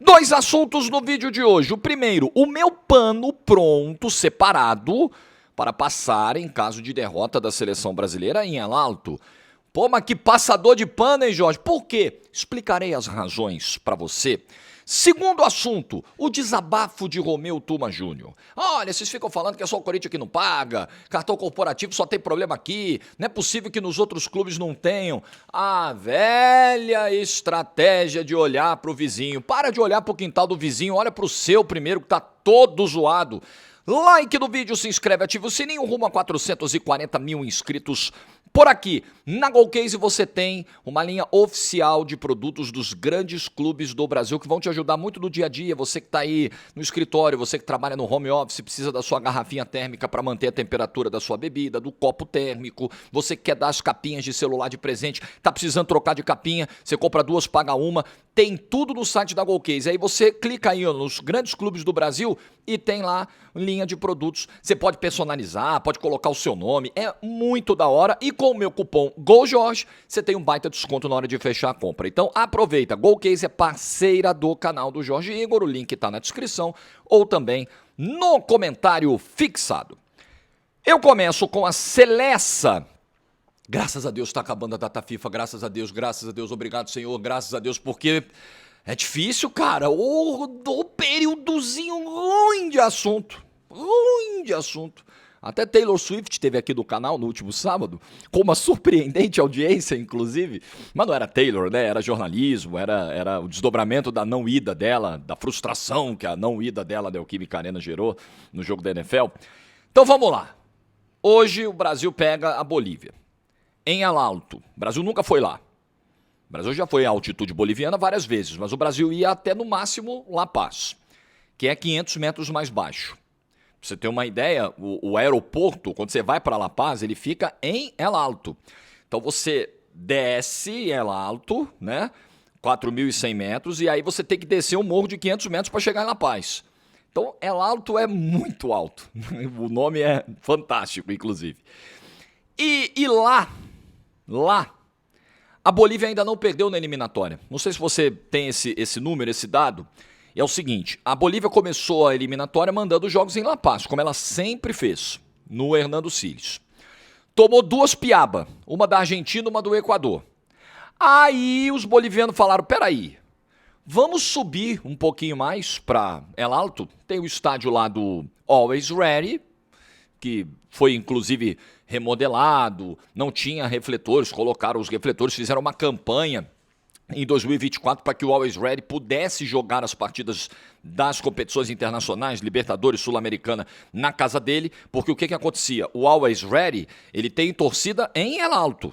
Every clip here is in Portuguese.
Dois assuntos no vídeo de hoje. O primeiro, o meu pano pronto, separado, para passar em caso de derrota da seleção brasileira em El Alto. Pô, mas que passador de pano, hein, Jorge? Por quê? Explicarei as razões para você. Segundo assunto, o desabafo de Romeu Tuma Júnior. Olha, vocês ficam falando que é só o Corinthians que não paga, cartão corporativo só tem problema aqui, não é possível que nos outros clubes não tenham. A velha estratégia de olhar para o vizinho. Para de olhar para o quintal do vizinho, olha para o seu primeiro que tá todo zoado. Like no vídeo, se inscreve, ativa o sininho, rumo a 440 mil inscritos. Por aqui, na Golcase você tem uma linha oficial de produtos dos grandes clubes do Brasil que vão te ajudar muito no dia a dia. Você que está aí no escritório, você que trabalha no home office, precisa da sua garrafinha térmica para manter a temperatura da sua bebida, do copo térmico. Você que quer dar as capinhas de celular de presente, está precisando trocar de capinha, você compra duas, paga uma. Tem tudo no site da Golcase. Aí você clica aí nos grandes clubes do Brasil e tem lá linha de produtos. Você pode personalizar, pode colocar o seu nome. É muito da hora. E com o meu cupom GOLJORGE, você tem um baita desconto na hora de fechar a compra. Então aproveita. Golcase é parceira do canal do Jorge Igor. O link está na descrição ou também no comentário fixado. Eu começo com a Celessa. Graças a Deus está acabando a data FIFA, graças a Deus, obrigado Senhor, graças a Deus, porque é difícil, cara, o períodozinho ruim de assunto. Até Taylor Swift esteve aqui do canal no último sábado, com uma surpreendente audiência, inclusive, mas não era Taylor, né, era jornalismo, era o desdobramento da não ida dela, da frustração que a não ida dela da Neoquímica Arena gerou no jogo da NFL. Então vamos lá, hoje o Brasil pega a Bolívia. Em El Alto. O Brasil nunca foi lá. O Brasil já foi à altitude boliviana várias vezes, mas o Brasil ia até no máximo La Paz, que é 500 metros mais baixo. Pra você ter uma ideia, o aeroporto, quando você vai para La Paz, ele fica em El Alto. Então você desce em El Alto, né? 4.100 metros, e aí você tem que descer um morro de 500 metros para chegar em La Paz. Então El Alto é muito alto. O nome é fantástico, inclusive. E lá, a Bolívia ainda não perdeu na eliminatória. Não sei se você tem esse número, esse dado. É o seguinte, a Bolívia começou a eliminatória mandando jogos em La Paz, como ela sempre fez, no Hernando Siles. Tomou duas piaba, uma da Argentina e uma do Equador. Aí os bolivianos falaram, peraí, vamos subir um pouquinho mais para El Alto. Tem o estádio lá do Always Ready, que foi inclusive remodelado, não tinha refletores, colocaram os refletores, fizeram uma campanha em 2024 para que o Always Ready pudesse jogar as partidas das competições internacionais, Libertadores, Sul-Americana, na casa dele, porque o que acontecia? O Always Ready, ele tem torcida em El Alto.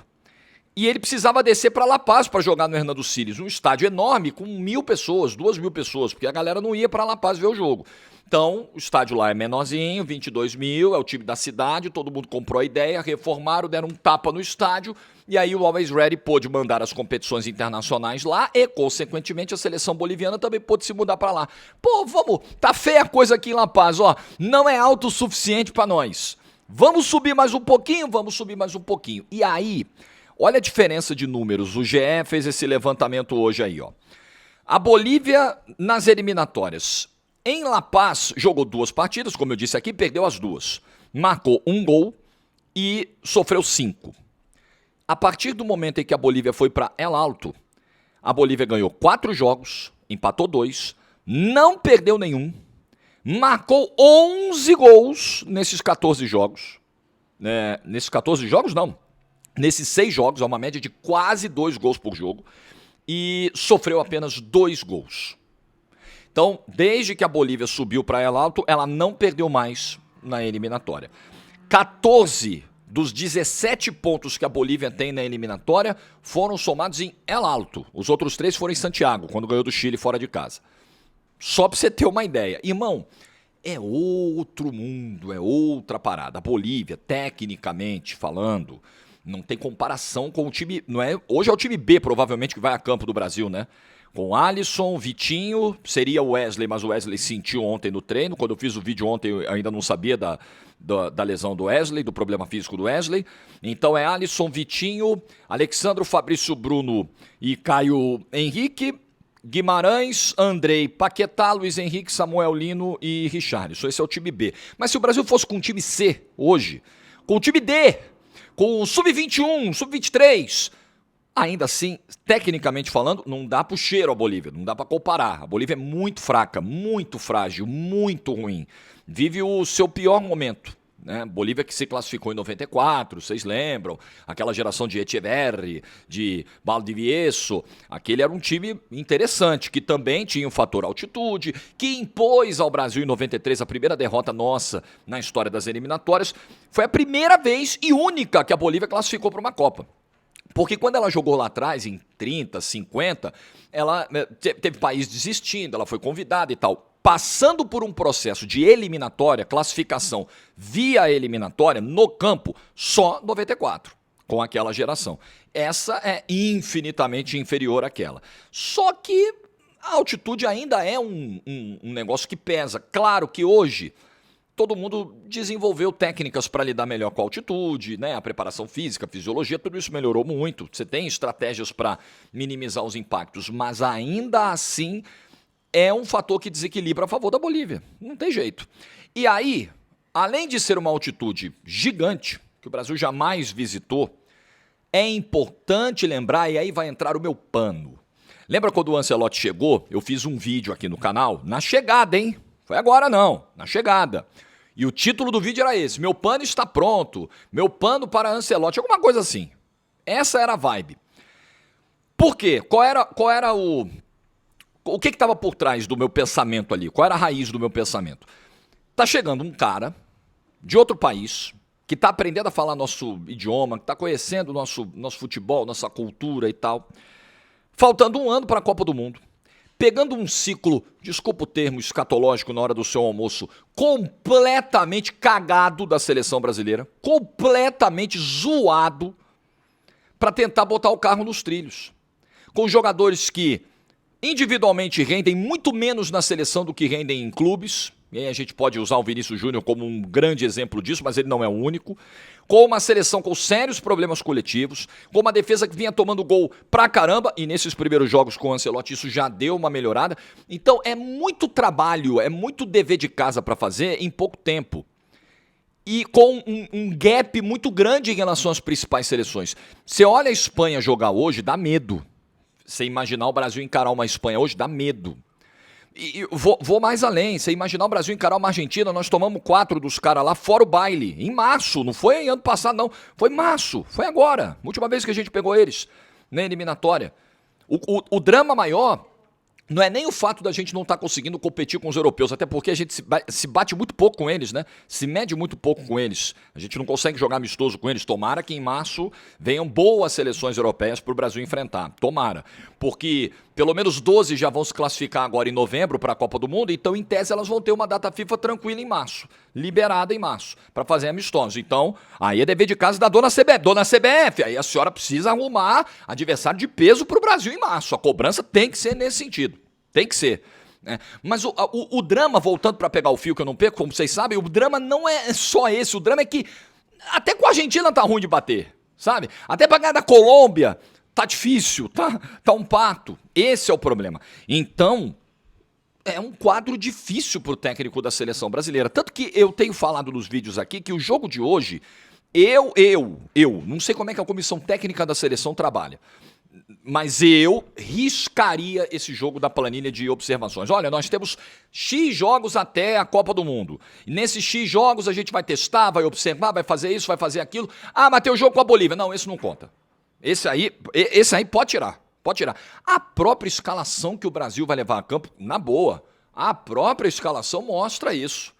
E ele precisava descer para La Paz para jogar no Hernando Siles, um estádio enorme com 1.000 pessoas, 2.000 pessoas, porque a galera não ia para La Paz ver o jogo. Então, o estádio lá é menorzinho, 22 mil, é o time da cidade, todo mundo comprou a ideia, reformaram, deram um tapa no estádio, e aí o Always Ready pôde mandar as competições internacionais lá e, consequentemente, a seleção boliviana também pôde se mudar para lá. Pô, vamos, tá feia a coisa aqui em La Paz, ó, não é alto o suficiente para nós. Vamos subir mais um pouquinho, E aí, olha a diferença de números, o GE fez esse levantamento hoje aí, ó. A Bolívia nas eliminatórias. Em La Paz, jogou duas partidas, como eu disse aqui, perdeu as duas. Marcou um gol e sofreu 5. A partir do momento em que a Bolívia foi para El Alto, a Bolívia ganhou 4 jogos, empatou 2, não perdeu nenhum, marcou 11 gols nesses 14 jogos. Nesses 14 jogos, não. Nesses 6 jogos, é uma média de quase 2 gols por jogo, e sofreu apenas 2 gols. Então, desde que a Bolívia subiu para El Alto, ela não perdeu mais na eliminatória. 14 dos 17 pontos que a Bolívia tem na eliminatória foram somados em El Alto. Os outros 3 foram em Santiago, quando ganhou do Chile fora de casa. Só para você ter uma ideia. Irmão, é outro mundo, é outra parada. A Bolívia, tecnicamente falando, não tem comparação com o time... Não é, hoje é o time B, provavelmente, que vai a campo do Brasil, né? Com Alisson, Vitinho, seria o Wesley, mas o Wesley sentiu ontem no treino. Quando eu fiz o vídeo ontem, eu ainda não sabia da lesão do Wesley, do problema físico do Wesley. Então é Alisson, Vitinho, Alexandro, Fabrício Bruno e Caio Henrique, Guimarães, Andrei, Paquetá, Luiz Henrique, Samuel Lino e Richarlison. Esse é o time B. Mas se o Brasil fosse com o time C hoje, com o time D, com o Sub-21, Sub-23, ainda assim, tecnicamente falando, não dá pro cheiro a Bolívia, não dá pra comparar. A Bolívia é muito fraca, muito frágil, muito ruim. Vive o seu pior momento. Né? Bolívia que se classificou em 94, vocês lembram? Aquela geração de Echeverri, de Valdivieso, aquele era um time interessante, que também tinha o fator altitude, que impôs ao Brasil em 93 a primeira derrota nossa na história das eliminatórias. Foi a primeira vez e única que a Bolívia classificou para uma Copa. Porque quando ela jogou lá atrás, em 30, 50, ela teve país desistindo, ela foi convidada e tal. Passando por um processo de eliminatória, classificação via eliminatória, no campo, só 94, com aquela geração. Essa é infinitamente inferior àquela. Só que a altitude ainda é um negócio que pesa. Claro que hoje todo mundo desenvolveu técnicas para lidar melhor com a altitude, né? A preparação física, a fisiologia, tudo isso melhorou muito. Você tem estratégias para minimizar os impactos, mas ainda assim é um fator que desequilibra a favor da Bolívia. Não tem jeito. E aí, além de ser uma altitude gigante, que o Brasil jamais visitou, é importante lembrar, e aí vai entrar o meu pano. Lembra quando o Ancelotti chegou? Eu fiz um vídeo aqui no canal, na chegada, hein? Foi agora não, na chegada. E o título do vídeo era esse: meu pano está pronto, meu pano para Ancelotti, alguma coisa assim. Essa era a vibe. Por quê? Qual era o que estava por trás do meu pensamento ali? Qual era a raiz do meu pensamento? Tá chegando um cara de outro país, que está aprendendo a falar nosso idioma, que está conhecendo o nosso futebol, nossa cultura e tal, faltando um ano para a Copa do Mundo, pegando um ciclo, desculpa o termo escatológico na hora do seu almoço, completamente cagado da seleção brasileira, completamente zoado, para tentar botar o carro nos trilhos. Com jogadores que individualmente rendem muito menos na seleção do que rendem em clubes. E aí a gente pode usar o Vinícius Júnior como um grande exemplo disso, mas ele não é o único. Com uma seleção com sérios problemas coletivos, com uma defesa que vinha tomando gol pra caramba, e nesses primeiros jogos com o Ancelotti isso já deu uma melhorada. Então é muito trabalho, é muito dever de casa para fazer em pouco tempo. E com um gap muito grande em relação às principais seleções. Você olha a Espanha jogar hoje, dá medo. Você imaginar o Brasil encarar uma Espanha hoje, dá medo. E vou mais além. Você imaginar o Brasil encarar uma Argentina, nós tomamos 4 dos caras lá, fora o baile, em março. Não foi ano passado, não. Foi março, foi agora. Última vez que a gente pegou eles na eliminatória. O drama maior não é nem o fato da gente não estar conseguindo competir com os europeus, até porque a gente se bate muito pouco com eles, né? Se mede muito pouco com eles. A gente não consegue jogar amistoso com eles. Tomara que em março venham boas seleções europeias para o Brasil enfrentar. Tomara. Porque pelo menos 12 já vão se classificar agora em novembro para a Copa do Mundo, então em tese elas vão ter uma data FIFA tranquila em março, liberada em março, para fazer amistosos. Então, aí é dever de casa da dona CBF. Dona CBF, aí a senhora precisa arrumar adversário de peso para o Brasil em março. A cobrança tem que ser nesse sentido. Tem que ser. Né? Mas o drama, voltando para pegar o fio que eu não perco, como vocês sabem, o drama não é só esse. O drama é que até com a Argentina tá ruim de bater, sabe? Até para ganhar da Colômbia tá difícil, tá um pato. Esse é o problema. Então, é um quadro difícil pro técnico da seleção brasileira. Tanto que eu tenho falado nos vídeos aqui que o jogo de hoje, eu não sei como é que a comissão técnica da seleção trabalha, mas eu riscaria esse jogo da planilha de observações. Olha, nós temos X jogos até a Copa do Mundo. E nesses X jogos a gente vai testar, vai observar, vai fazer isso, vai fazer aquilo. Ah, mas tem o jogo com a Bolívia. Não, esse não conta. Esse aí pode tirar. Pode tirar. A própria escalação que o Brasil vai levar a campo, na boa, a própria escalação mostra isso.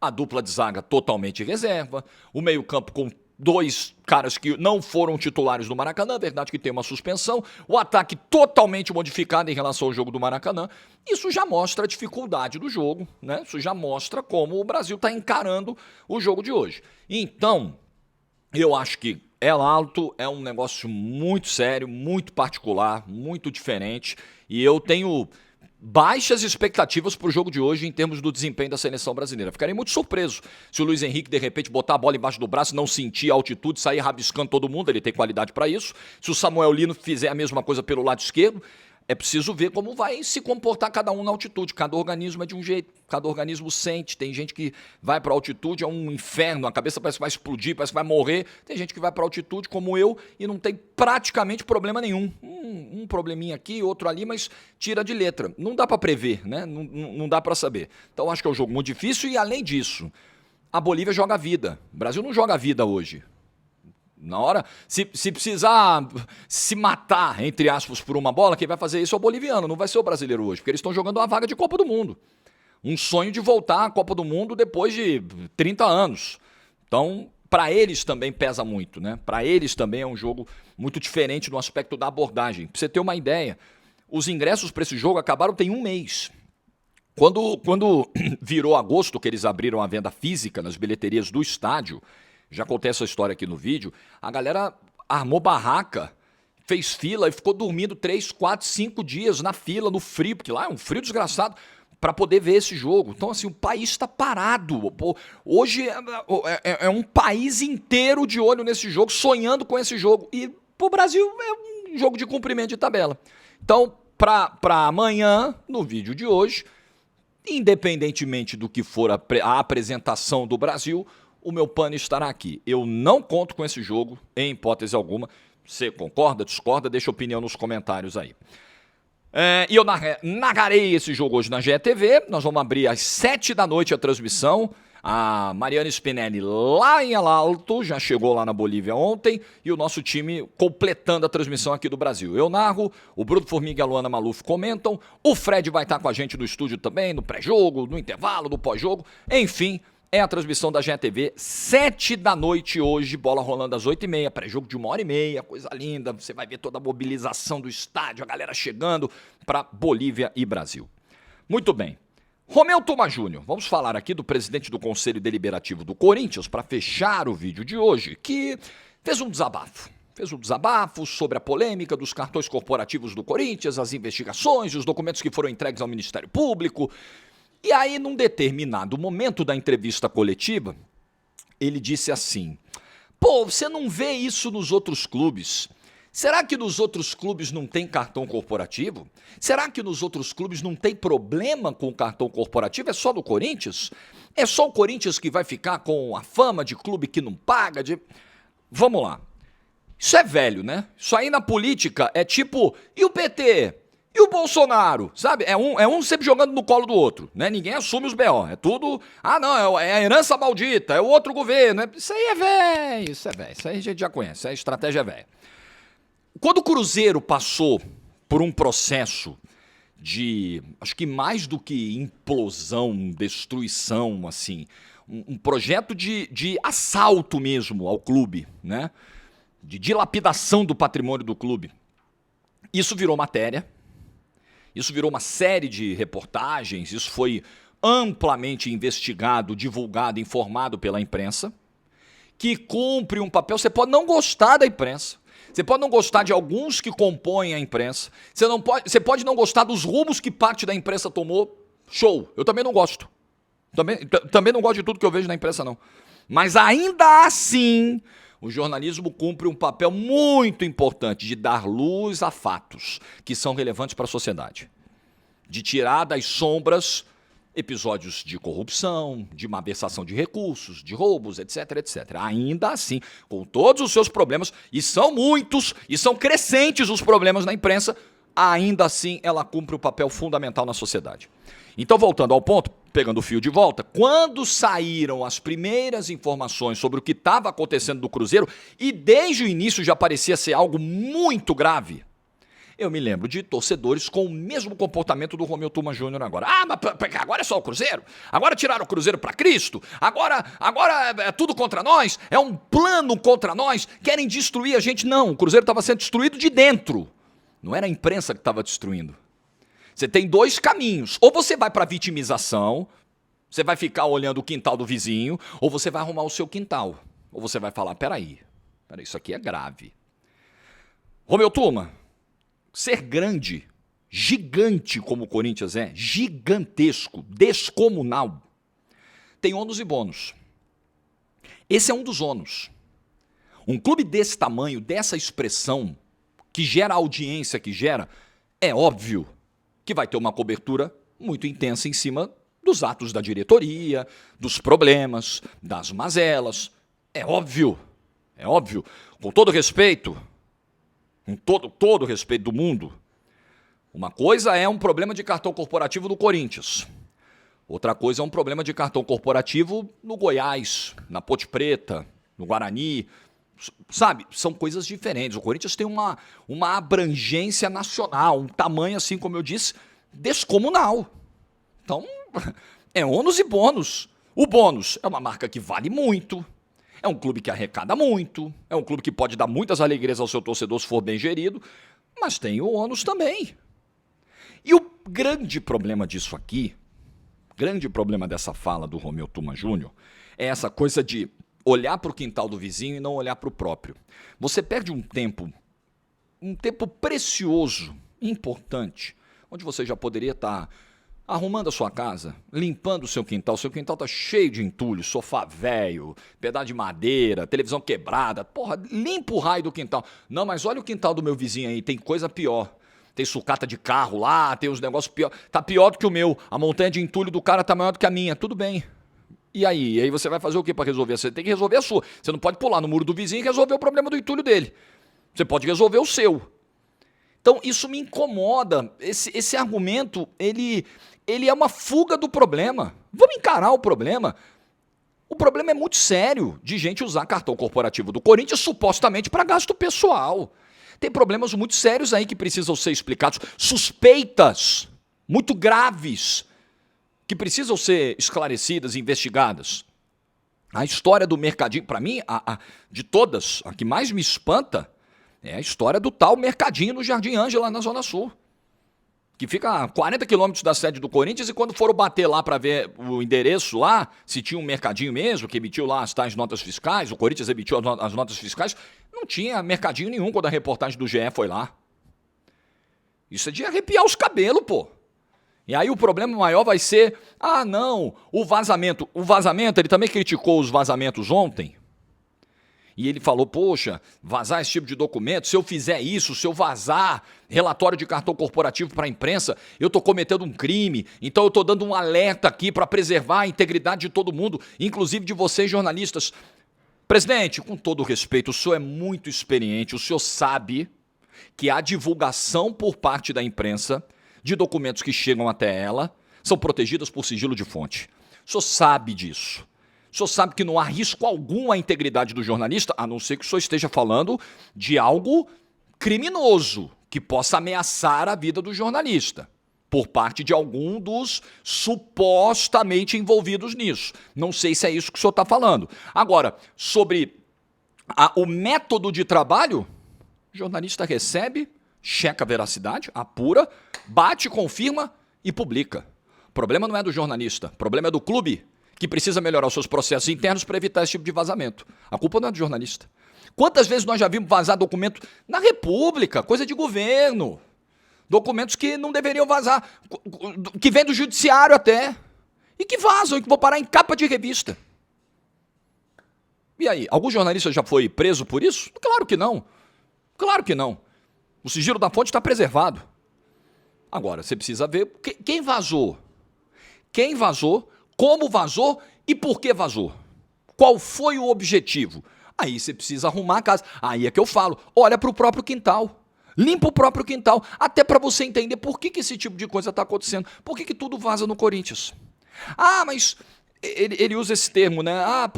A dupla de zaga totalmente reserva, o meio-campo com 2 caras que não foram titulares do Maracanã, verdade que tem uma suspensão, o ataque totalmente modificado em relação ao jogo do Maracanã. Isso já mostra a dificuldade do jogo, né? Isso já mostra como o Brasil está encarando o jogo de hoje. Então, eu acho que El Alto é um negócio muito sério, muito particular, muito diferente, e eu tenho baixas expectativas para o jogo de hoje em termos do desempenho da seleção brasileira. Ficarei muito surpreso se o Luiz Henrique, de repente, botar a bola embaixo do braço, não sentir a altitude, sair rabiscando todo mundo, ele tem qualidade para isso. Se o Samuel Lino fizer a mesma coisa pelo lado esquerdo, É preciso ver como vai se comportar cada um na altitude. Cada organismo é de um jeito, cada organismo sente. Tem gente que vai para altitude, é um inferno, a cabeça parece que vai explodir, parece que vai morrer. Tem gente que vai para altitude, como eu, e não tem praticamente problema nenhum. Um probleminha aqui, outro ali, mas tira de letra. Não dá para prever, né? Não dá para saber. Então acho que é um jogo muito difícil e, além disso, a Bolívia joga a vida. O Brasil não joga a vida hoje. Na hora, se precisar se matar, entre aspas, por uma bola, quem vai fazer isso é o boliviano, não vai ser o brasileiro hoje, porque eles estão jogando uma vaga de Copa do Mundo. Um sonho de voltar à Copa do Mundo depois de 30 anos. Então, para eles também pesa muito, né? Para eles também é um jogo muito diferente no aspecto da abordagem. Para você ter uma ideia, os ingressos para esse jogo acabaram tem um mês. Quando virou agosto, que eles abriram a venda física nas bilheterias do estádio, já contei essa história aqui no vídeo, a galera armou barraca, fez fila e ficou dormindo 3, 4, 5 dias na fila, no frio, porque lá é um frio desgraçado, para poder ver esse jogo. Então, assim, o país está parado. Hoje é um país inteiro de olho nesse jogo, sonhando com esse jogo. E pro Brasil é um jogo de cumprimento de tabela. Então, para amanhã, no vídeo de hoje, independentemente do que for a apresentação do Brasil, o meu pano estará aqui. Eu não conto com esse jogo, em hipótese alguma. Você concorda, discorda? Deixa opinião nos comentários aí. E eu narrarei esse jogo hoje na GETV. Nós vamos abrir às 7 da noite a transmissão. A Mariana Spinelli lá em Alalto, já chegou lá na Bolívia ontem, e o nosso time completando a transmissão aqui do Brasil. Eu narro, o Bruno Formiga e a Luana Maluf comentam, o Fred vai estar com a gente no estúdio também, no pré-jogo, no intervalo, no pós-jogo, enfim, é a transmissão da GETV, 7 da noite hoje, bola rolando às 8h30, pré-jogo de 1h30, coisa linda, você vai ver toda a mobilização do estádio, a galera chegando para Bolívia e Brasil. Muito bem. Romeu Tuma Júnior, vamos falar aqui do presidente do Conselho Deliberativo do Corinthians para fechar o vídeo de hoje, que fez um desabafo. Fez um desabafo sobre a polêmica dos cartões corporativos do Corinthians, as investigações, os documentos que foram entregues ao Ministério Público. E aí, num determinado momento da entrevista coletiva, ele disse assim: pô, você não vê isso nos outros clubes? Será que nos outros clubes não tem cartão corporativo? Será que nos outros clubes não tem problema com o cartão corporativo? É só no Corinthians? É só o Corinthians que vai ficar com a fama de clube que não paga? Vamos lá. Isso é velho, né? Isso aí na política é tipo, e o PT? E o Bolsonaro? Sabe? É um sempre jogando no colo do outro, né? Ninguém assume os BO. É tudo, não, é a herança maldita, é o outro governo. Isso aí é velho, isso é velho. Isso aí a gente já conhece, a estratégia é velha. Quando o Cruzeiro passou por um processo de, acho que mais do que implosão, destruição, assim, um projeto de assalto mesmo ao clube, né? De dilapidação do patrimônio do clube. Isso virou matéria, isso virou uma série de reportagens, isso foi amplamente investigado, divulgado, informado pela imprensa, que cumpre um papel. Você pode não gostar da imprensa, você pode não gostar de alguns que compõem a imprensa, você pode não gostar dos rumos que parte da imprensa tomou, show, eu também não gosto. Também não gosto de tudo que eu vejo na imprensa, não. Mas ainda assim, o jornalismo cumpre um papel muito importante de dar luz a fatos que são relevantes para a sociedade. De tirar das sombras episódios de corrupção, de malversação de recursos, de roubos, etc, etc. Ainda assim, com todos os seus problemas, e são muitos, e são crescentes os problemas na imprensa, ainda assim ela cumpre um papel fundamental na sociedade. Então, voltando ao ponto, pegando o fio de volta, quando saíram as primeiras informações sobre o que estava acontecendo no Cruzeiro, e desde o início já parecia ser algo muito grave, eu me lembro de torcedores com o mesmo comportamento do Romeu Tuma Júnior agora. Mas agora é só o Cruzeiro? Agora tiraram o Cruzeiro para Cristo? Agora é tudo contra nós? É um plano contra nós? Querem destruir a gente? Não, o Cruzeiro estava sendo destruído de dentro. Não era a imprensa que estava destruindo. Você tem dois caminhos. Ou você vai para a vitimização, você vai ficar olhando o quintal do vizinho, ou você vai arrumar o seu quintal. Ou você vai falar, peraí, isso aqui é grave. Romeu Tuma, ser grande, gigante como o Corinthians é, gigantesco, descomunal, tem ônus e bônus. Esse é um dos ônus. Um clube desse tamanho, dessa expressão, que gera a audiência que gera, É óbvio que vai ter uma cobertura muito intensa em cima dos atos da diretoria, dos problemas, das mazelas. É óbvio, é óbvio. Com todo respeito, com todo respeito do mundo, uma coisa é um problema de cartão corporativo do Corinthians. Outra coisa é um problema de cartão corporativo no Goiás, na Ponte Preta, no Guarani. Sabe, são coisas diferentes. O Corinthians tem uma abrangência nacional, um tamanho, assim como eu disse, descomunal. Então, é ônus e bônus. O bônus é uma marca que vale muito, é um clube que arrecada muito, é um clube que pode dar muitas alegrias ao seu torcedor se for bem gerido, mas tem o ônus também. E o grande problema disso aqui, grande problema dessa fala do Romeu Tuma Júnior, é essa coisa de olhar para o quintal do vizinho e não olhar para o próprio. Você perde um tempo precioso, importante, onde você já poderia estar arrumando a sua casa, limpando o seu quintal está cheio de entulho, sofá velho, pedaço de madeira, televisão quebrada, porra, limpa o raio do quintal. Não, mas olha o quintal do meu vizinho aí, tem coisa pior. Tem sucata de carro lá, tem uns negócios pior. Tá pior do que o meu. A montanha de entulho do cara tá maior do que a minha. Tudo bem. E aí? E aí você vai fazer o que para resolver? Você tem que resolver a sua. Você não pode pular no muro do vizinho e resolver o problema do entulho dele. Você pode resolver o seu. Então isso me incomoda. Esse argumento, ele é uma fuga do problema. Vamos encarar o problema. O problema é muito sério de gente usar cartão corporativo do Corinthians supostamente para gasto pessoal. Tem problemas muito sérios aí que precisam ser explicados. Suspeitas muito graves que precisam ser esclarecidas e investigadas. A história do mercadinho, para mim, de todas, a que mais me espanta é a história do tal mercadinho no Jardim Ângela, na Zona Sul. Que fica a 40 quilômetros da sede do Corinthians, e quando foram bater lá para ver o endereço lá, se tinha um mercadinho mesmo, que emitiu lá as tais notas fiscais, o Corinthians emitiu as notas fiscais, não tinha mercadinho nenhum quando a reportagem do GE foi lá. Isso é de arrepiar os cabelos, pô. E aí o problema maior vai ser, não, o vazamento. O vazamento, ele também criticou os vazamentos ontem. E ele falou, poxa, vazar esse tipo de documento, se eu fizer isso, se eu vazar relatório de cartão corporativo para a imprensa, eu estou cometendo um crime, então eu estou dando um alerta aqui para preservar a integridade de todo mundo, inclusive de vocês jornalistas. Presidente, com todo respeito, o senhor é muito experiente, o senhor sabe que a divulgação por parte da imprensa de documentos que chegam até ela são protegidas por sigilo de fonte. O senhor sabe disso. O senhor sabe que não há risco algum à integridade do jornalista, a não ser que o senhor esteja falando de algo criminoso, que possa ameaçar a vida do jornalista, por parte de algum dos supostamente envolvidos nisso. Não sei se é isso que o senhor está falando. Agora, sobre o método de trabalho, o jornalista recebe, checa a veracidade, apura, bate, confirma e publica. O problema não é do jornalista, o problema é do clube, que precisa melhorar os seus processos internos para evitar esse tipo de vazamento. A culpa não é do jornalista. Quantas vezes nós já vimos vazar documento na República, coisa de governo, documentos que não deveriam vazar, que vêm do judiciário até, e que vazam, e que vão parar em capa de revista. E aí, algum jornalista já foi preso por isso? Claro que não. Claro que não. O sigilo da fonte está preservado. Agora, você precisa ver quem vazou. Quem vazou, como vazou e por que vazou. Qual foi o objetivo? Aí você precisa arrumar a casa. Aí é que eu falo, olha para o próprio quintal. Limpa o próprio quintal, até para você entender por que esse tipo de coisa está acontecendo. Por que tudo vaza no Corinthians? Mas ele usa esse termo, né?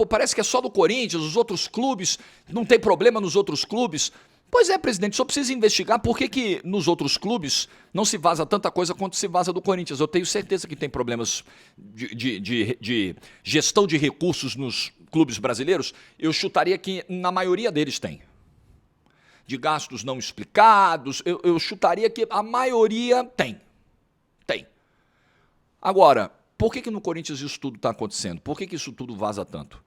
Parece que é só do Corinthians, os outros clubes, não tem problema nos outros clubes. Pois é, presidente, só precisa investigar por que nos outros clubes não se vaza tanta coisa quanto se vaza do Corinthians. Eu tenho certeza que tem problemas de gestão de recursos nos clubes brasileiros. Eu chutaria que na maioria deles tem. De gastos não explicados, eu chutaria que a maioria tem. Tem. Agora, por que no Corinthians isso tudo está acontecendo? Por que isso tudo vaza tanto?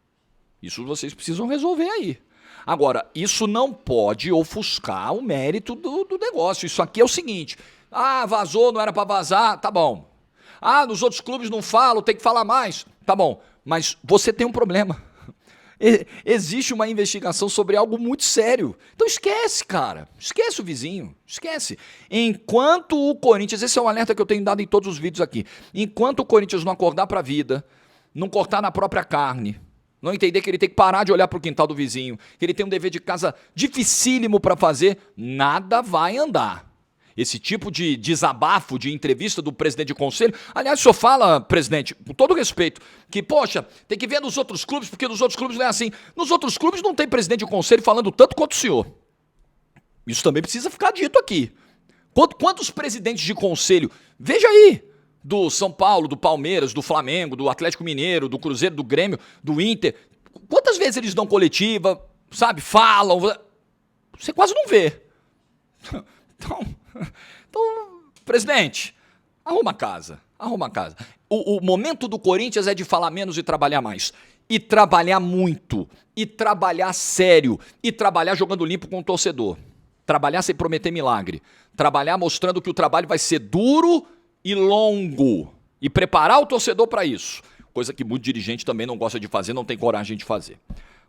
Isso vocês precisam resolver aí. Agora, isso não pode ofuscar o mérito do negócio. Isso aqui é o seguinte, vazou, não era para vazar, tá bom. Nos outros clubes não falam, tem que falar mais, tá bom. Mas você tem um problema. Existe uma investigação sobre algo muito sério. Então esquece, cara. Esquece o vizinho. Esquece. Enquanto o Corinthians, esse é um alerta que eu tenho dado em todos os vídeos aqui. Enquanto o Corinthians não acordar pra vida, não cortar na própria carne, não entender que ele tem que parar de olhar pro quintal do vizinho, que ele tem um dever de casa dificílimo pra fazer, nada vai andar. Esse tipo de desabafo, de entrevista do presidente de conselho. Aliás, o senhor fala, presidente, com todo respeito, que, poxa, tem que ver nos outros clubes, porque nos outros clubes não é assim. Nos outros clubes não tem presidente de conselho falando tanto quanto o senhor. Isso também precisa ficar dito aqui. Quantos presidentes de conselho, veja aí, do São Paulo, do Palmeiras, do Flamengo, do Atlético Mineiro, do Cruzeiro, do Grêmio, do Inter, quantas vezes eles dão coletiva, sabe, falam, você quase não vê. Então, presidente, arruma a casa, arruma a casa. O momento do Corinthians é de falar menos e trabalhar mais. E trabalhar muito, e trabalhar sério, e trabalhar jogando limpo com o torcedor. Trabalhar sem prometer milagre. Trabalhar mostrando que o trabalho vai ser duro e longo. E preparar o torcedor para isso. Coisa que muito dirigente também não gosta de fazer, não tem coragem de fazer.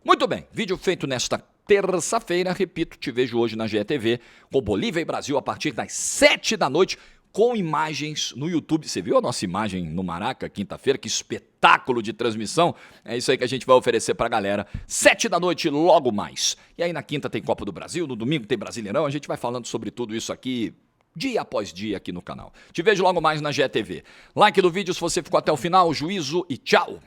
Muito bem, vídeo feito nesta terça-feira, repito, te vejo hoje na GETV, com Bolívia e Brasil a partir das 7 da noite, com imagens no YouTube. Você viu a nossa imagem no Maraca, quinta-feira? Que espetáculo de transmissão. É isso aí que a gente vai oferecer pra galera. 7 da noite, logo mais. E aí na quinta tem Copa do Brasil, no domingo tem Brasileirão, a gente vai falando sobre tudo isso aqui dia após dia aqui no canal. Te vejo logo mais na GETV. Like do vídeo se você ficou até o final, juízo e tchau!